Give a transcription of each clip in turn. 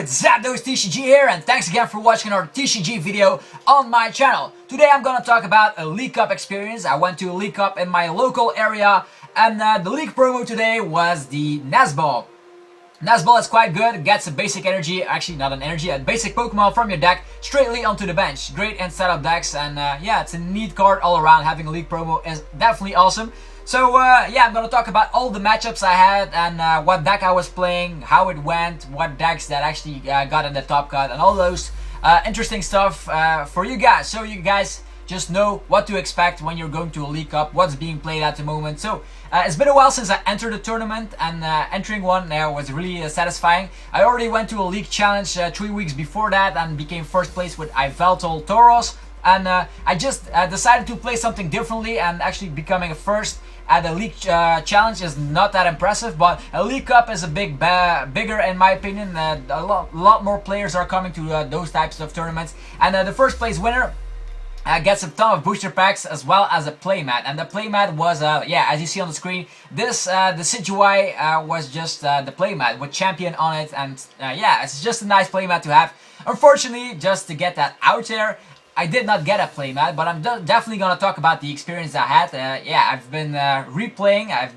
what's up, those TCG here, and thanks again for watching our TCG video on my channel. Today I'm gonna talk about a League Cup experience. I went to a League Cup in my local area, and the League promo today was the Nazball. Nazball is quite good, gets a basic energy, actually not an energy, a basic Pokemon from your deck straightly onto the bench. Great in setup decks, and yeah, it's a neat card all around. Having a League promo is definitely awesome. So yeah, I'm gonna talk about all the matchups I had and what deck I was playing, how it went, what decks that actually got in the top cut, and all those interesting stuff for you guys. So you guys just know what to expect when you're going to a League Cup, what's being played at the moment. So it's been a while since I entered the tournament, and entering one was really satisfying. I already went to a League Challenge 3 weeks before that and became first place with Yveltal Tauros. And I just decided to play something differently, and actually becoming a first at a League Challenge is not that impressive, but a League Cup is a bigger in my opinion. A lot more players are coming to those types of tournaments, and the first place winner gets a ton of booster packs as well as a playmat. And the playmat was, yeah, as you see on the screen, this Decidueye was just the playmat with champion on it, and yeah, it's just a nice playmat to have. Unfortunately, just to get that out there, I did not get a playmat, but I'm definitely gonna talk about the experience I had. Yeah, I've been replaying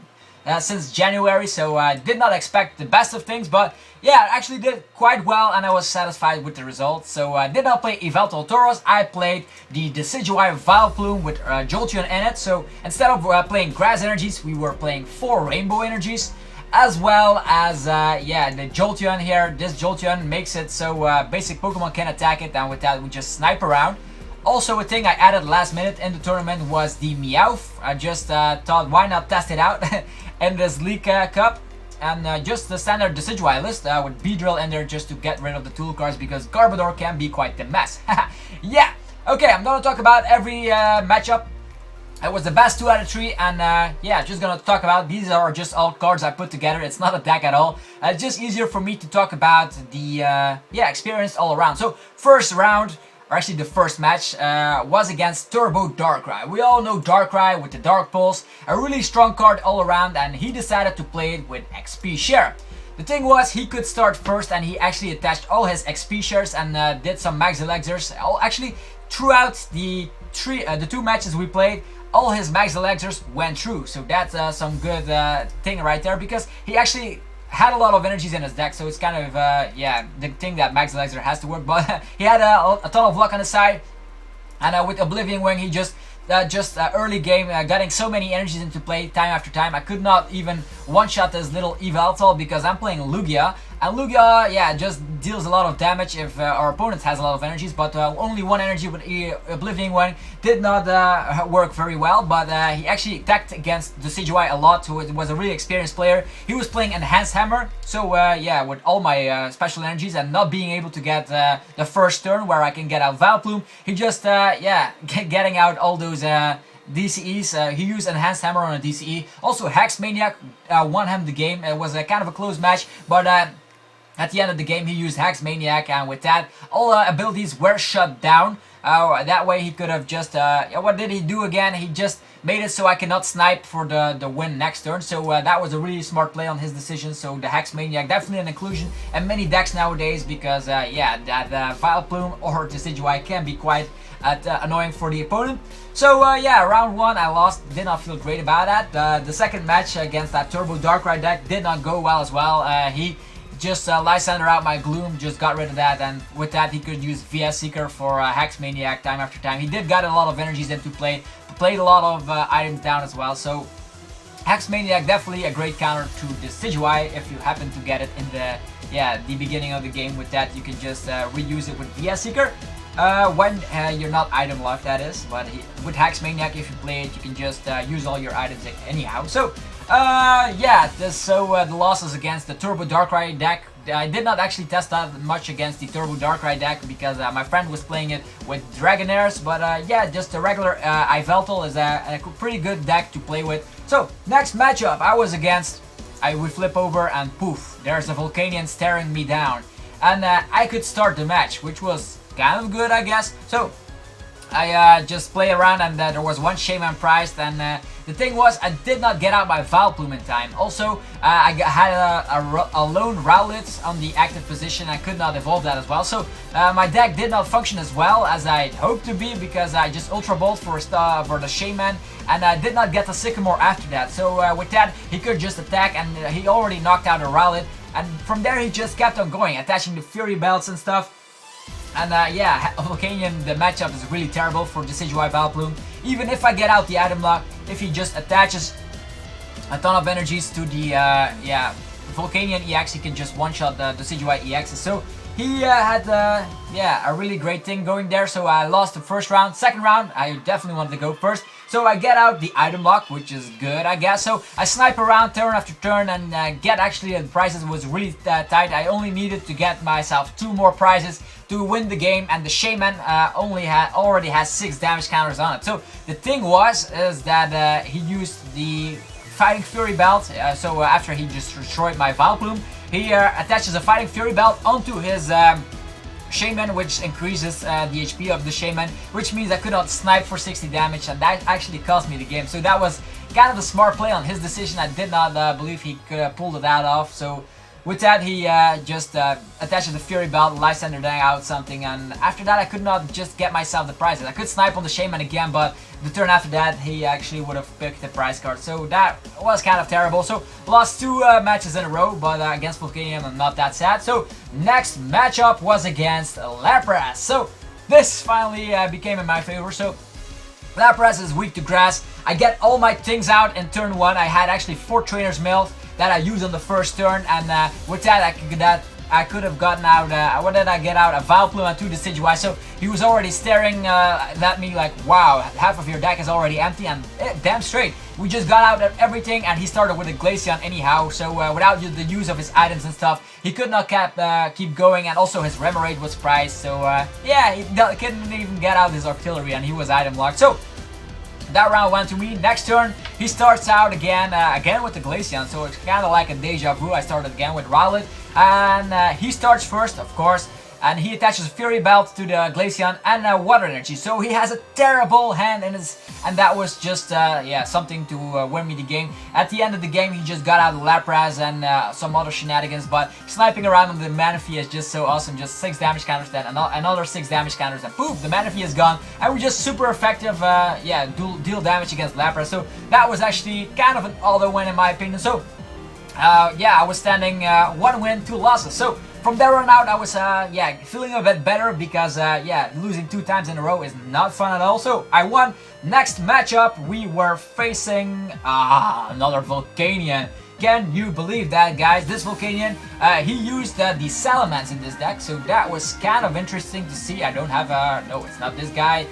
since January, so I did not expect the best of things, but yeah, I actually did quite well, and I was satisfied with the results. So I did not play Yveltal Tauros. I played the Decidueye Vileplume with Jolteon in it. So instead of playing grass energies, we were playing 4 rainbow energies, as well as yeah, the Jolteon here. This Jolteon makes it so basic Pokemon can attack it, and with that we just snipe around. Also, a thing I added last minute in the tournament was the Meowth. I just thought, why not test it out in this League Cup, and just the standard Decidueye list with Beedrill in there just to get rid of the tool cards, because Garbodor can be quite the mess. Yeah, okay, I'm gonna talk about every matchup. It was the best 2 out of 3, and yeah, just gonna talk about, these are just all cards I put together. It's not a deck at all. It's just easier for me to talk about the yeah, experience all around. So first round, or actually the first match, was against Turbo Darkrai. We all know Darkrai with the Dark Pulse, a really strong card all around, and he decided to play it with XP share. The thing was, he could start first, and he actually attached all his XP shares and did some Max Elixirs. Actually, throughout the 2 matches we played, all his Max Elixirs went through. So that's some good thing right there, because he actually had a lot of energies in his deck, so it's kind of yeah, the thing that Max Elixir has to work. But he had a ton of luck on his side, and with Oblivion Wing, he just early game getting so many energies into play time after time. I could not even one-shot this little Yveltal because I'm playing Lugia, and Lugia, yeah, just deals a lot of damage if our opponent has a lot of energies, but only 1 energy with Oblivion Wing did not work very well. But he actually attacked against the Decidueye a lot, so it was a really experienced player. He was playing Enhanced Hammer, so yeah, with all my special energies and not being able to get the first turn where I can get out Vileplume, he just yeah, getting out all those DCEs. He used Enhanced Hammer on a DCE. Also, Hex Maniac won him the game. It was kind of a close match, but at the end of the game, he used Hex Maniac, and with that, all abilities were shut down. That way, he could have just... what did he do again? He just made it so I cannot snipe for the win next turn. So that was a really smart play on his decision. So the Hex Maniac, definitely an inclusion in many decks nowadays, because yeah, that Vileplume or Decidueye can be quite annoying for the opponent. So yeah, round 1 I lost, did not feel great about that. The second match against that Turbo Darkrai deck did not go well as well. He just Lysander out my Gloom, just got rid of that, and with that he could use VS Seeker for Hex Maniac time after time. He did got a lot of energies into play, played a lot of items down as well. So Hex Maniac definitely a great counter to Decidueye if you happen to get it in the beginning of the game. With that, you can just reuse it with VS Seeker when you're not item locked, that is. But with Hex Maniac, if you play it, you can just use all your items anyhow. So yeah, the losses against the Turbo Darkrai deck. I did not actually test that much against the Turbo Darkrai deck because my friend was playing it with Dragonairs, but yeah, just a regular Yveltal is a pretty good deck to play with. So, next matchup, I was against, we flip over and poof, there's a Volcanion staring me down. And I could start the match, which was kind of good, I guess. So, I just play around, and there was one Shaman priced, and the thing was, I did not get out my Vileplume in time. Also, had a lone Rowlet on the active position. I could not evolve that as well. So my deck did not function as well as I hoped to be, because I just Ultra Bolt for the Shaman, and I did not get the Sycamore after that. So with that, he could just attack, and he already knocked out a Rowlet. And from there, he just kept on going, attaching the Fury Belts and stuff. And yeah, Volcanion, the matchup is really terrible for Decidueye Vileplume. Even if I get out the item lock, if he just attaches a ton of energies to the yeah, Volcanion EX, he can just one-shot the Decidueye EX. So he had yeah, a really great thing going there. So I lost the first round. Second round, I definitely wanted to go first. So I get out the item lock, which is good, I guess. So I snipe around turn after turn and get actually the prizes was really tight. I only needed to get myself 2 more prizes to win the game, and the Shaman already has 6 damage counters on it. So the thing is that he used the Fighting Fury Belt. So after he just destroyed my Vileplume, he attaches a Fighting Fury Belt onto his Shaman, which increases the HP of the Shaman, which means I could not snipe for 60 damage, and that actually cost me the game. So that was kind of a smart play on his decision. I did not believe he could have pulled it off. So with that, he just attaches the Fury Belt, Lysander out something, and after that I could not just get myself the prizes. I could snipe on the Shaman again, but the turn after that he actually would have picked the prize card. So that was kind of terrible. So lost 2 matches in a row, but against Volcanion I'm not that sad. So next matchup was against Lapras. So this finally became in my favor. So Lapras is weak to grass. I get all my things out in turn 1. I had actually 4 Trainer's Mail that I used on the first turn, and with that I could have gotten out, what did I get out? A Vileplume and 2 Decidueye. So he was already staring at me like, wow, half of your deck is already empty, and damn straight, we just got out of everything, and he started with a Glaceon anyhow. So without the use of his items and stuff, he could not keep going, and also his Remoraid was priced. So yeah, he couldn't even get out his Artillery, and he was item locked. So that round went to me. Next turn, he starts out again with the Glaceon, so it's kind of like a deja vu. I started again with Rowlet, and he starts first, of course, and he attaches Fury Belt to the Glaceon and Water Energy. So he has a terrible hand in his, and that was just yeah, something to win me the game. At the end of the game, he just got out of Lapras and some other shenanigans, but sniping around on the Manaphy is just so awesome. Just 6 damage counters, then another 6 damage counters, and poof, the Manaphy is gone, and we're just super effective, yeah, deal damage against Lapras. So that was actually kind of an auto win in my opinion. So yeah, I was standing 1 win, 2 losses. So from there on out, I was yeah, feeling a bit better, because yeah, losing 2 times in a row is not fun at all. So I won. Next matchup, we were facing another Volcanion. Can you believe that, guys? This Volcanion, he used the Salamence in this deck, so that was kind of interesting to see. I don't have no, it's not this guy.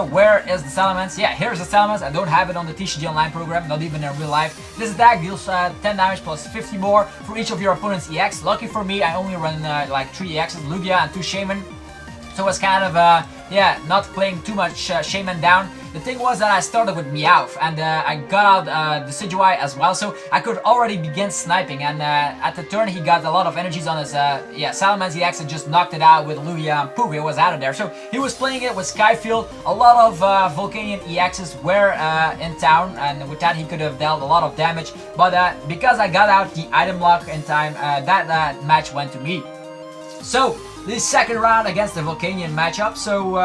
Where is the Salamence? Yeah, here's the Salamence. I don't have it on the TCG Online program, not even in real life. This attack deals 10 damage plus 50 more for each of your opponent's EX. Lucky for me, I only run like 3 EXs, Lugia and 2 Shaman. So it's kind of, yeah, not playing too much Shaman down. The thing was that I started with Meowth, and I got out Decidueye as well, so I could already begin sniping. And at the turn, he got a lot of energies on his yeah, Salamence EX and just knocked it out with Lugia, and poof, it was out of there. So he was playing it with Skyfield. A lot of Volcanion EXs were in town, and with that he could have dealt a lot of damage. But because I got out the item lock in time, that match went to me. So the second round against the Volcanion matchup. So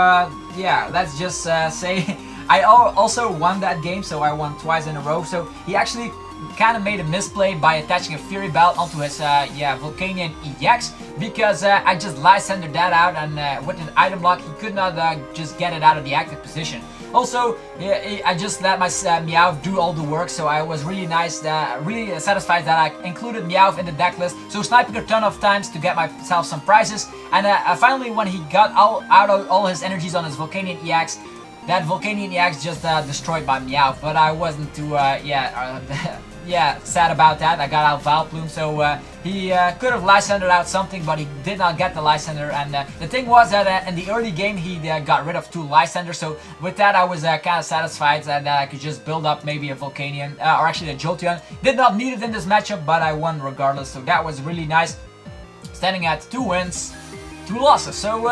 yeah, let's just say I also won that game, so I won twice in a row. So he actually kind of made a misplay by attaching a Fury Belt onto his yeah, Volcanion EX, because I just Lysandered that out, and with an item lock he could not just get it out of the active position. Also, I just let my Meowth do all the work, so I was really nice, really satisfied that I included Meowth in the deck list. So sniping a ton of times to get myself some prizes, and finally when he got out of all his energies on his Volcanion EX, that Volcanion EX just destroyed my Meowth. But I wasn't too yeah yeah, sad about that. I got out Vileplume, so he could have Lysandered out something, but he did not get the Lysander. And the thing was that in the early game, he got rid of 2 Lysanders, so with that I was kind of satisfied that I could just build up maybe a Volcanion, or actually a Jolteon. Did not need it in this matchup, but I won regardless, so that was really nice. Standing at 2 wins, 2 losses, so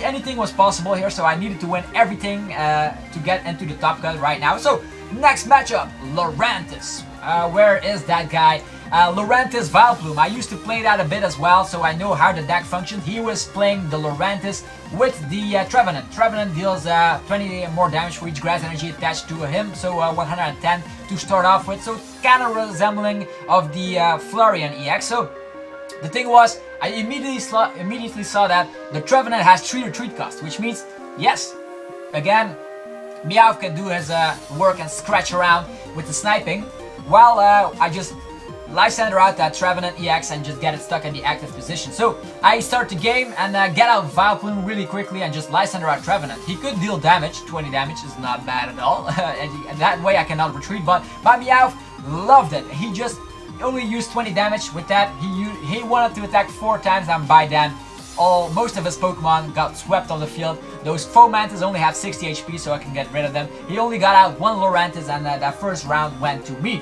anything was possible here, so I needed to win everything to get into the top cut right now. So Next matchup, Lurantis. Where is that guy? Lurantis Vileplume. I used to play that a bit as well, so I know how the deck functions. He was playing the Lurantis with the Trevenant. Trevenant deals 20 more damage for each grass energy attached to him, so 110 to start off with. So kind of resembling of the Florian EX. So the thing was, I immediately saw that the Trevenant has 3 retreat cost, which means, yes, again, Meowth can do his work and scratch around with the sniping, while I just Lysander out that Trevenant EX and just get it stuck in the active position. So I start the game and get out Vileplume really quickly and just Lysander out Trevenant. He could deal damage, 20 damage is not bad at all, and that way I cannot retreat, but my Meowth loved it. He just only used 20 damage with that. He wanted to attack 4 times, and by then most of his Pokemon got swept on the field. Those Fomantis only have 60 HP, so I can get rid of them. He only got out 1 Lurantis, and that first round went to me.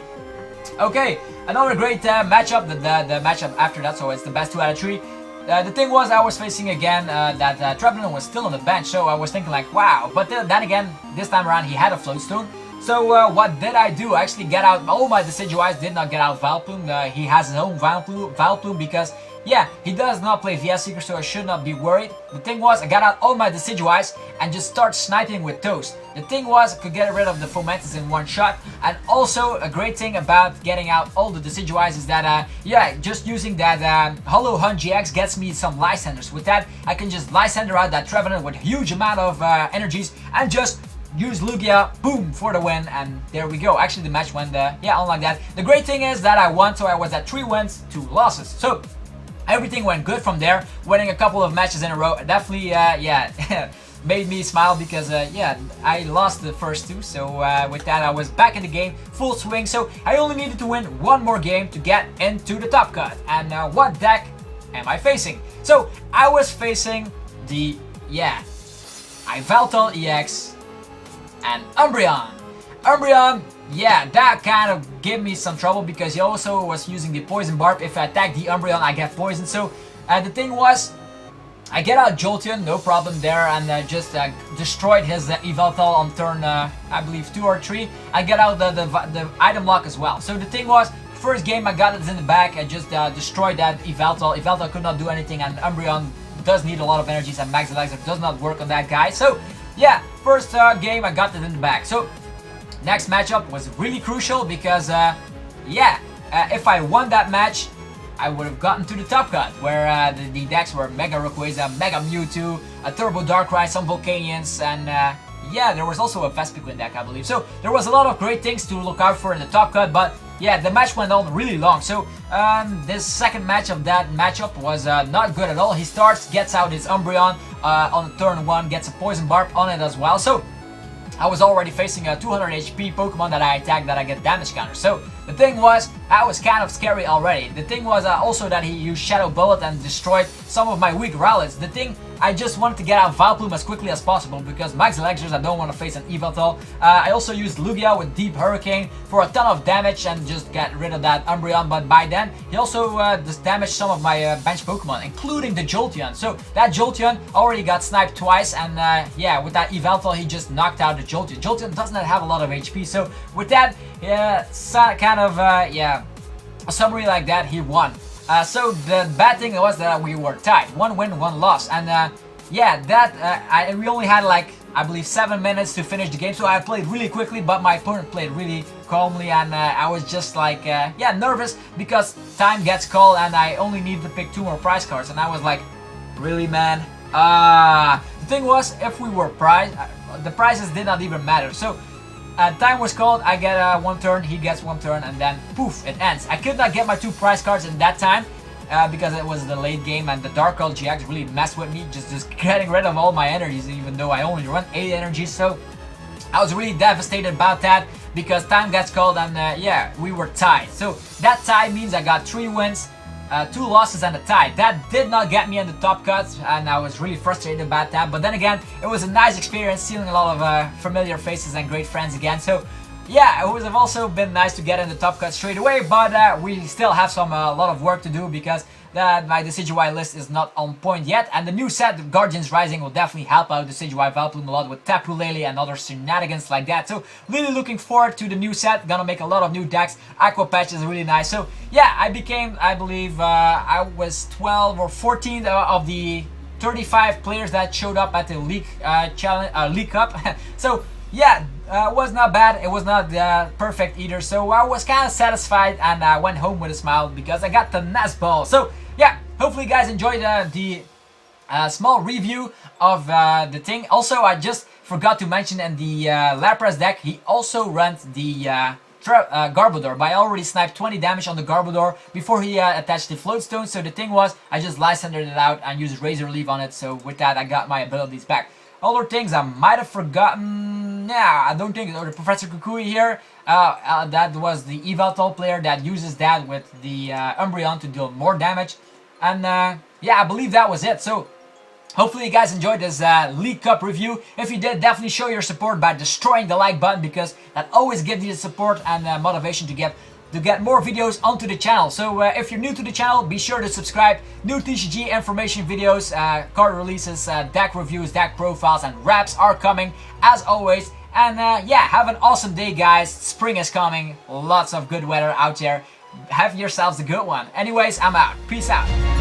Okay, another great matchup, the matchup after that, so it's the best 2 out of 3. The thing was, I was facing again that Trevenant was still on the bench, so I was thinking like, wow. But then again, this time around he had a Floatstone. So what did I do? I actually get out all my Decidueyes, did not get out Vileplume. He has his own Vileplume because, yeah, he does not play VS Seeker, so I should not be worried. The thing was, I got out all my Decidueyes and just start sniping with Toast. The thing was, I could get rid of the Fomantis in 1 shot. And also, a great thing about getting out all the Decidueyes is that, yeah, just using that Hollow Hunt GX gets me some Lysanders. With that, I can just Lysander out that Trevenant with huge amount of energies and just use Lugia, boom, for the win, and there we go. Actually, the match went, yeah, unlike that. The great thing is that I won, so I was at 3 wins, 2 losses. So everything went good from there, winning a couple of matches in a row. Definitely, yeah, made me smile because, yeah, I lost the first 2. So with that, I was back in the game, full swing. So I only needed to win 1 more game to get into the top cut. And what deck am I facing? So I was facing the, yeah, Yveltal EX and Umbreon. Umbreon, yeah, that kind of gave me some trouble because he also was using the Poison Barb. If I attack the Umbreon, I get poisoned. So the thing was, I get out Jolteon, no problem there, and just destroyed his Yveltal on turn, I believe, 2 or 3. I get out the item lock as well. So the thing was, first game I got it in the back, I just destroyed that Yveltal. Yveltal could not do anything, and Umbreon does need a lot of energies, and Max Elixir does not work on that guy. So yeah, first game I got it in the back. So next matchup was really crucial because, yeah, if I won that match, I would have gotten to the top cut, where the decks were Mega Rayquaza, Mega Mewtwo, a Turbo Darkrai, some Volcanions, and yeah, there was also a Vespiquen deck, I believe. So there was a lot of great things to look out for in the top cut, but yeah, the match went on really long. So this second match of that matchup was not good at all. He starts, gets out his Umbreon on turn 1, gets a Poison Barb on it as well. So I was already facing a 200 HP Pokemon that I attack that I get damage counter. So the thing was, that was kind of scary already. The thing was also that he used Shadow Bullet and destroyed some of my weak Rowlets. The thing, I just wanted to get out Vileplume as quickly as possible because Max Electors, I don't want to face an Yveltal. I also used Lugia with Deep Hurricane for a ton of damage and just get rid of that Umbreon, but by then he also just damaged some of my bench Pokemon, including the Jolteon. So that Jolteon already got sniped twice, and yeah, with that Yveltal he just knocked out the Jolteon. Jolteon does not have a lot of HP, so with that, yeah, kind of, yeah, a summary like that, he won. So the bad thing was that we were tied, 1 win, 1 loss, and yeah, that we only had like, I believe, 7 minutes to finish the game, so I played really quickly, but my opponent played really calmly, and I was just like, yeah, nervous because time gets called and I only need to pick 2 more prize cards, and I was like, really, man? The thing was, if we were prize, the prizes did not even matter. So time was called, I get 1 turn, he gets 1 turn, and then poof, it ends. I could not get my 2 prize cards in that time because it was the late game, and the Darkrai GX really messed with me, just getting rid of all my energies, even though I only run 8 energies. So I was really devastated about that because time gets called, and yeah, we were tied. So that tie means I got 3 wins, 2 losses and a tie. That did not get me in the top cuts, and I was really frustrated about that. But then again, it was a nice experience, seeing a lot of familiar faces and great friends again. So yeah, it would have also been nice to get in the top cut straight away, but we still have a lot of work to do because that my Decidueye list is not on point yet, and the new set, Guardians Rising, will definitely help out Decidueye Vileplume a lot with Tapu Lele and other shenanigans like that. So really looking forward to the new set. Gonna make a lot of new decks. Aqua Patch is really nice. So yeah, I became, I believe, I was 12 or 14 of the 35 players that showed up at the League challenge, League Cup. So yeah, it was not bad. It was not perfect either. So I was kind of satisfied, and I went home with a smile because I got the Nest Ball. So yeah, hopefully you guys enjoyed the small review of the thing. Also, I just forgot to mention in the Lapras deck, he also runs the Garbodor, but I already sniped 20 damage on the Garbodor before he attached the Float Stone. So the thing was, I just Lysandered it out and used Razor Leaf on it. So with that, I got my abilities back. Other things I might have forgotten. Yeah, I don't think. The Professor Kukui here. That was the Yveltal player that uses that with the Umbreon to deal more damage. And yeah, I believe that was it. So hopefully you guys enjoyed this League Cup review. If you did, definitely show your support by destroying the like button, because that always gives you the support and motivation to get more videos onto the channel. So if you're new to the channel, be sure to subscribe. New TCG information videos, card releases, deck reviews, deck profiles, and wraps are coming as always. And yeah, have an awesome day, guys. Spring is coming. Lots of good weather out there. Have yourselves a good one. Anyways, I'm out. Peace out.